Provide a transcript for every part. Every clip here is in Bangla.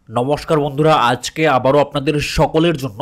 নমস্কার বন্ধুরা, আজকে আবারও আপনাদের সকলের জন্য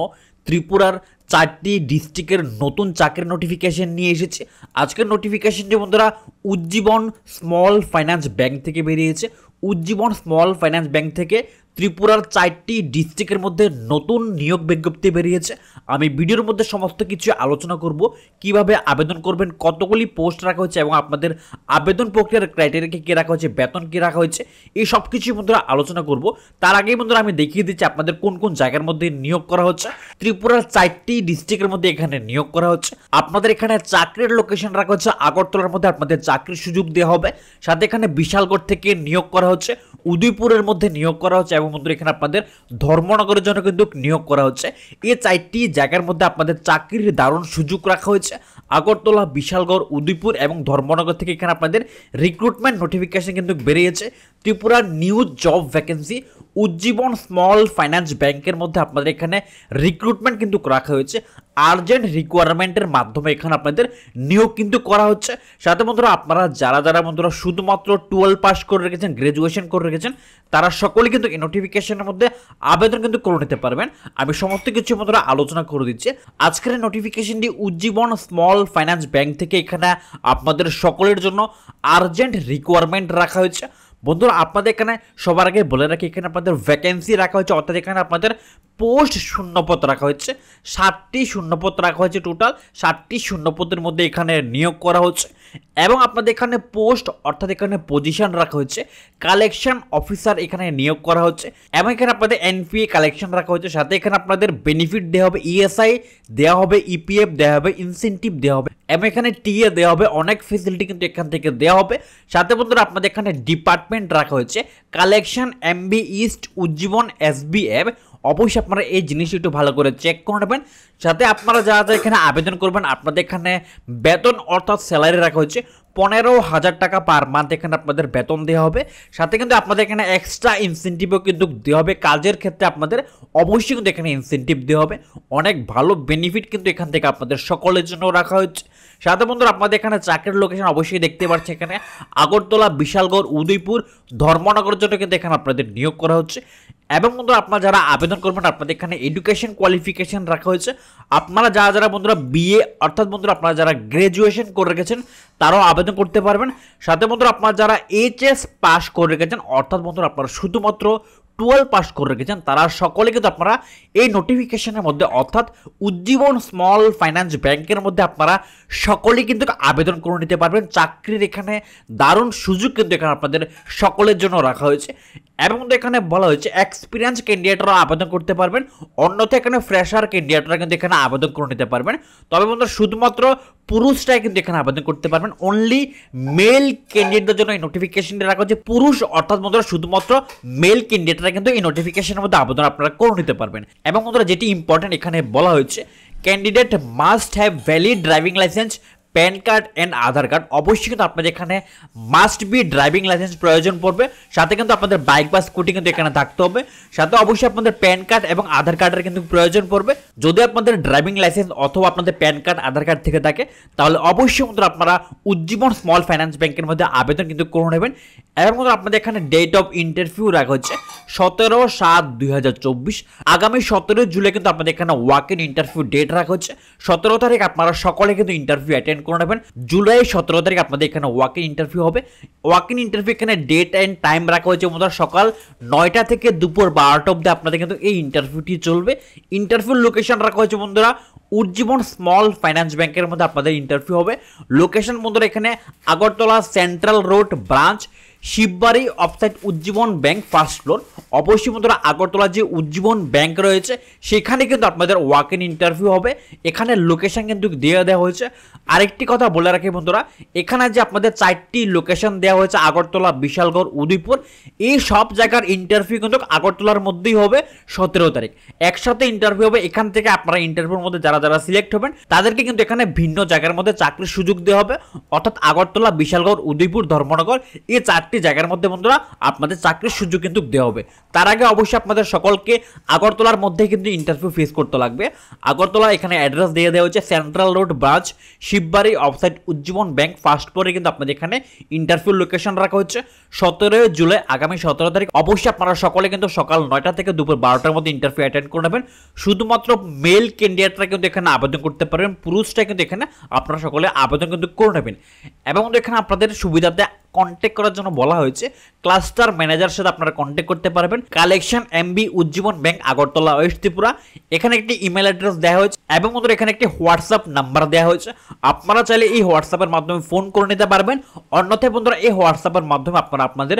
ত্রিপুরার 4টি ডিস্ট্রিক্টের নতুন চাকরির নোটিফিকেশন নিয়ে এসেছে। আজকের নোটিফিকেশনটি বন্ধুরা উজ্জীবন স্মল ফাইন্যান্স ব্যাংক থেকে বেরিয়েছে। উজ্জীবন স্মল ফাইন্যান্স ব্যাংক থেকে ত্রিপুরার 4টি ডিস্ট্রিক্টের মধ্যে নতুন নিয়োগ বিজ্ঞপ্তি বেরিয়েছে। আমি ভিডিওর মধ্যে সমস্ত কিছু আলোচনা করব, কিভাবে আবেদন করবেন, কতগুলি পোস্ট রাখা হয়েছে এবং আপনাদের আবেদন প্রক্রিয়ার ক্রাইটেরিয়াকে কী রাখা হয়েছে, বেতন কী রাখা হয়েছে, এই সব কিছুই বন্ধুরা আলোচনা করব। তার আগেই বন্ধুরা আমি দেখিয়ে দিচ্ছি আপনাদের কোন কোন জায়গার মধ্যে নিয়োগ করা হচ্ছে। ত্রিপুরার 4টি ডিস্ট্রিক্টের মধ্যে এখানে নিয়োগ করা হচ্ছে। আপনাদের এখানে চাকরির লোকেশন রাখা হচ্ছে আগরতলার মধ্যে, আপনাদের চাকরির সুযোগ দেওয়া হবে। সাথে এখানে বিশালগড় থেকে নিয়োগ করা হচ্ছে, উদয়পুরের মধ্যে নিয়োগ করা হচ্ছে এবং বন্ধুরা এখানে আপনাদের ধর্মনগরের জন্য কিন্তু নিয়োগ করা হচ্ছে। এই 4টি জায়গার মধ্যে আপনাদের চাকরির দারুণ সুযোগ রাখা হয়েছে। আগরতলা, বিশালগড়, উদয়পুর এবং ধর্মনগর থেকে এখানে আপনাদের রিক্রুটমেন্ট নোটিফিকেশন কিন্তু বেরিয়েছে। ত্রিপুরার new job vacancy Ujjivan small finance ব্যাংকের মধ্যে আপনাদের এখানে রিক্রুটমেন্ট কিন্তু রাখা হয়েছে। আর্জেন্ট রিকোয়ারমেন্টের মাধ্যমে এখানে আপনাদের নিয়োগ কিন্তু করা হচ্ছে। সাথে বন্ধুরা আপনারা যারা বন্ধুরা শুধুমাত্র 12 পাস করে রেখেছেন, গ্রাজুয়েশন করে রেখেছেন, তারা সকলে কিন্তু এই নোটিফিকেশনের মধ্যে আবেদন কিন্তু করে নিতে পারবেন। আমি সমস্ত কিছু বন্ধুরা আলোচনা করে দিচ্ছি। আজকের এই নোটিফিকেশনটি উজ্জীবন স্মল ফাইন্যান্স ব্যাংক থেকে এখানে আপনাদের সকলের জন্য আর্জেন্ট রিকোয়ারমেন্ট রাখা হয়েছে। বন্ধুরা আপনাদের এখানে সবার আগে বলে রাখি, এখানে আপনাদের ভ্যাকেন্সি রাখা হয়েছে, অর্থাৎ এখানে আপনাদের পোস্ট শূন্যপদ রাখা হয়েছে। 7টি শূন্যপদ রাখা হয়েছে, টোটাল 7টি শূন্যপদের মধ্যে এখানে নিয়োগ করা হচ্ছে। এবং আপনাদের এখানে পোস্ট অর্থাৎ এখানে পজিশন রাখা হয়েছে কালেকশন অফিসার এখানে নিয়োগ করা হচ্ছে। এবং এখানে আপনাদের এনপিএ কালেকশন রাখা হচ্ছে। সাথে এখানে আপনাদের বেনিফিট দেওয়া হবে, ইএসআই দেওয়া হবে, ইপিএফ দেওয়া হবে, ইনসেন্টিভ দেওয়া হবে এবং এখানে টিএ দেওয়া হবে, অনেক ফেসিলিটি কিন্তু এখান থেকে দেওয়া হবে। সাথে বন্ধুরা আপনাদের এখানে ডিপার্টমেন্ট রাখা হয়েছে collection MB east Ujjivan SBF. অবশ্যই আপনারা এই জিনিসটা একটু ভালো করে চেক করে নেবেন। সাথে আপনারা যারা এখানে আবেদন করবেন আপনাদের এখানে বেতন অর্থাৎ স্যালারি রাখা হয়েছে 15,000 টাকা পার মান্থ এখানে আপনাদের বেতন দেওয়া হবে। সাথে কিন্তু আপনাদের এখানে এক্সট্রা ইনসেন্টিভও কিন্তু দেওয়া হবে। কাজের ক্ষেত্রে আপনাদের অবশ্যই কিন্তু এখানে ইনসেন্টিভ দেওয়া হবে। অনেক ভালো বেনিফিট কিন্তু এখান থেকে আপনাদের সকলের জন্য রাখা হচ্ছে। সাথে বন্ধুরা আপনাদের এখানে চাকরির লোকেশন অবশ্যই দেখতে পাচ্ছেন, এখানে আগরতলা, বিশালগড়, উদয়পুর, ধর্মনগরের জন্য কিন্তু এখানে আপনাদের নিয়োগ করা হচ্ছে। এবং বন্ধুরা আপনারা যারা আবেদন করবেন আপনাদের এখানে এডুকেশন কোয়ালিফিকেশন রাখা হয়েছে। আপনারা যারা বন্ধুরা বিএ অর্থাৎ বন্ধুরা আপনারা যারা গ্রাজুয়েশন করে রেখেছেন তারাও আবেদন করতে পারবেন। সাথে বন্ধুরা আপনারা যারা এইচএস পাস করে রেখেছেন অর্থাৎ বন্ধুরা আপনারা শুধুমাত্র 12 পাস করে রেখেছেন তারা সকলে কিন্তু আপনারা এই নোটিফিকেশনের মধ্যে অর্থাৎ উজ্জীবন স্মল ফাইন্যান্স ব্যাংকের মধ্যে আপনারা সকলেই কিন্তু আবেদন করে নিতে পারবেন। চাকরির এখানে দারুণ সুযোগ কিন্তু এখানে আপনাদের সকলের জন্য রাখা হয়েছে। এবং এখানে বলা হয়েছে এক্সপিরিয়েন্স ক্যান্ডিডেটরা আবেদন করতে পারবেন, অন্যথায় এখানে ফ্রেশার ক্যান্ডিডেটরা কিন্তু এখানে আবেদন করে নিতে পারবেন। তবে বন্ধুরা শুধুমাত্র পুরুষরাই কিন্তু এখানে আবেদন করতে পারবেন। অনলি মেল ক্যান্ডিডেটদের জন্য এই নোটিফিকেশনটা রাখা হচ্ছে। পুরুষ অর্থাৎ বন্ধুরা শুধুমাত্র মেল ক্যান্ডিডেটরা কিন্তু এই নোটিফিকেশনের মধ্যে আবেদন আপনারা করে নিতে পারবেন। এবং বন্ধুরা যেটি ইম্পর্টেন্ট এখানে বলা হয়েছে candidate must have valid driving licence, pan card and Aadhaar card. অবশ্যই কিন্তু আপনাদের এখানে মাস্ট বি ড্রাইভিং লাইসেন্স প্রয়োজন পড়বে। সাথে কিন্তু আপনাদের বাইক বা স্কুটি কিন্তু এখানে থাকতে হবে। সাথে অবশ্যই আপনাদের প্যান কার্ড এবং আধার কার্ডের কিন্তু প্রয়োজন পড়বে। যদি আপনাদের ড্রাইভিং লাইসেন্স অথবা আপনাদের প্যান কার্ড আধার কার্ড থেকে থাকে তাহলে অবশ্যই বন্ধুরা আপনারা উজ্জীবন স্মল ফাইন্যান্স ব্যাংকের মধ্যে আবেদন কিন্তু করে নেবেন। এবং বন্ধুরা আপনাদের এখানে ডেট অফ ইন্টারভিউ রাখা হচ্ছে 17/7/2024। আগামী 17 জুলাই কিন্তু আপনাদের এখানে ওয়াক ইন ইন্টারভিউ ডেট রাখা হচ্ছে। 17 তারিখ আপনারা সকলে কিন্তু ইন্টারভিউ অ্যাটেন্ড করে নেবেন। জুলাই 17 তারিখ আপনাদের এখানে ওয়াক ইন ইন্টারভিউ হবে। ওয়াক ইন ইন্টারভিউ এখানে ডেট অ্যান্ড টাইম রাখা হয়েছে বন্ধুরা সকাল 9টা থেকে দুপুর 12টা অবধি আপনাদের কিন্তু এই ইন্টারভিউটি চলবে। ইন্টারভিউ লোকেশন রাখা হয়েছে বন্ধুরা উজ্জীবন স্মল ফাইন্যান্স ব্যাংকের মধ্যে আপনাদের ইন্টারভিউ হবে। লোকেশন বন্ধুরা এখানে Agartala central road branch, Shibbari offside Ujjivan bank first floor. অবশ্যই বন্ধুরা আগরতলা যে উজ্জীবন ব্যাংক রয়েছে সেখানে কিন্তু আপনাদের ওয়াক ইন ইন্টারভিউ হবে। এখানে লোকেশন কিন্তু দিয়ে দেওয়া হয়েছে। আরেকটি কথা বলে রাখি বন্ধুরা, এখানে যে আপনাদের 4টি লোকেশন দেওয়া হয়েছে আগরতলা, বিশালগড়, উদয়পুর, এই সব জায়গার ইন্টারভিউ কিন্তু আগরতলার মধ্যেই হবে 17 তারিখ। একসাথে ইন্টারভিউ হবে। এখান থেকে আপনারা ইন্টারভিউর মধ্যে যারা সিলেক্ট হবেন তাদেরকে কিন্তু এখানে ভিন্ন জায়গার মধ্যে চাকরির সুযোগ দেওয়া হবে। অর্থাৎ আগরতলা, বিশালগড়, উদয়পুর, ধর্মনগর এই 4টি প্রত্যেকটি জায়গার মধ্যে বন্ধুরা আপনাদের চাকরির সুযোগ কিন্তু দেওয়া হবে। তার আগে অবশ্যই আপনাদের সকলকে আগরতলার মধ্যে কিন্তু ইন্টারভিউ ফেস করতে লাগবে। আগরতলা এখানে অ্যাড্রেস দিয়ে দেওয়া হচ্ছে central road branch, Shibbari, offside Ujjivan bank first ফ্লোরে কিন্তু আপনাদের এখানে ইন্টারভিউ লোকেশন রাখা হচ্ছে 17 জুলাই আগামী 17 তারিখ। অবশ্যই আপনারা সকলে কিন্তু সকাল 9টা থেকে দুপুর 12টার মধ্যে ইন্টারভিউ অ্যাটেন্ড করে নেবেন। শুধুমাত্র মেল ক্যান্ডিডেটরা কিন্তু এখানে আবেদন করতে পারবেন, পুরুষরা কিন্তু এখানে আপনারা সকলে আবেদন কিন্তু করে নেবেন। এবং এখানে আপনাদের সুবিধাতে কন্ট্যাক্ট করার জন্য বলা হয়েছে ক্লাস্টার ম্যানেজার সাথে আপনারা কন্ট্যাক্ট করতে পারবেন। Collection MB Ujjivan bank Agartala West Tripura, এখানে একটি ইমেল অ্যাড্রেস দেওয়া হয়েছে এবং বন্ধুরা এখানে একটি হোয়াটসঅ্যাপ নাম্বার দেওয়া হয়েছে। আপনারা চাইলে এই হোয়াটসঅ্যাপের মাধ্যমে ফোন করে নিতে পারবেন। অন্যথায় বন্ধুরা এই হোয়াটসঅ্যাপের মাধ্যমে আপনারা আপনাদের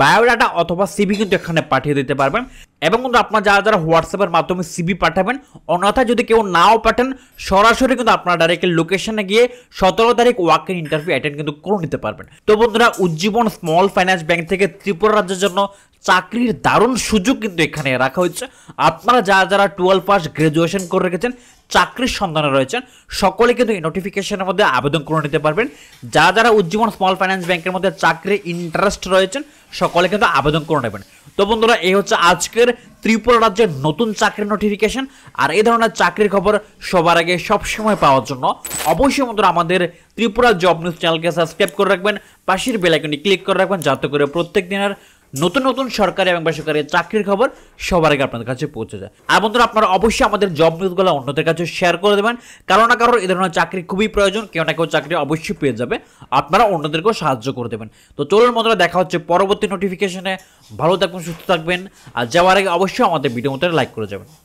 বায়োডাটা অথবা সিভি কিন্তু এখানে পাঠিয়ে দিতে পারবেন। এবং কিন্তু আপনারা যারা যারা হোয়াটসঅ্যাপের মাধ্যমে সিভি পাঠাবেন, অন্যথায় যদি কেউ নাও পাঠান সরাসরি কিন্তু আপনারা ডাইরেক্ট লোকেশনে গিয়ে 17 তারিখ ওয়াক ইন ইন্টারভিউ অ্যাটেন্ড কিন্তু করে নিতে পারবেন। তো বন্ধুরা উজ্জীবন স্মল ফাইন্যান্স ব্যাংক থেকে ত্রিপুরা রাজ্যের জন্য চাকরির দারুণ সুযোগ কিন্তু এখানে রাখা হয়েছে। আপনারা যারা যারা 12 পাস গ্রাজুয়েশন করে রেখেছেন, চাকরির সন্ধানে রয়েছেন, সকলে কিন্তু এই নোটিফিকেশনের মধ্যে আবেদন করে নিতে পারবেন। যারা যারা উজ্জীবন স্মল ফাইন্যান্স ব্যাংকের মধ্যে চাকরির ইন্টারেস্ট রয়েছেন, সকলে কিন্তু আবেদন করে নেবেন। তো বন্ধুরা এই হচ্ছে আজকের ত্রিপুরা রাজ্যের নতুন চাকরির নোটিফিকেশন। আর এই ধরনের চাকরির খবর সবার আগে সবসময় পাওয়ার জন্য অবশ্যই বন্ধুরা আমাদের ত্রিপুরা জব নিউজ চ্যানেলকে সাবস্ক্রাইব করে রাখবেন, পাশের বেল আইকনটি ক্লিক করে রাখবেন, যাতে করে প্রত্যেক দিনের নতুন নতুন সরকারি এবং বেসরকারি চাকরির খবর সবার আগে আপনাদের কাছে পৌঁছে যায়। আর বন্ধুরা আপনারা অবশ্যই আমাদের জব নিউজগুলো অন্যদের কাছে শেয়ার করে দেবেন, কারো না কারোর এই ধরনের চাকরি খুবই প্রয়োজন, কেউ না কেউ চাকরি অবশ্যই পেয়ে যাবে, আপনারা অন্যদেরকেও সাহায্য করে দেবেন। তো চলুন বন্ধুরা দেখা হচ্ছে পরবর্তী নোটিফিকেশনে। ভালো থাকবেন, সুস্থ থাকবেন, আর যাওয়ার আগে অবশ্যই আমাদের ভিডিও মতো লাইক করে যাবেন।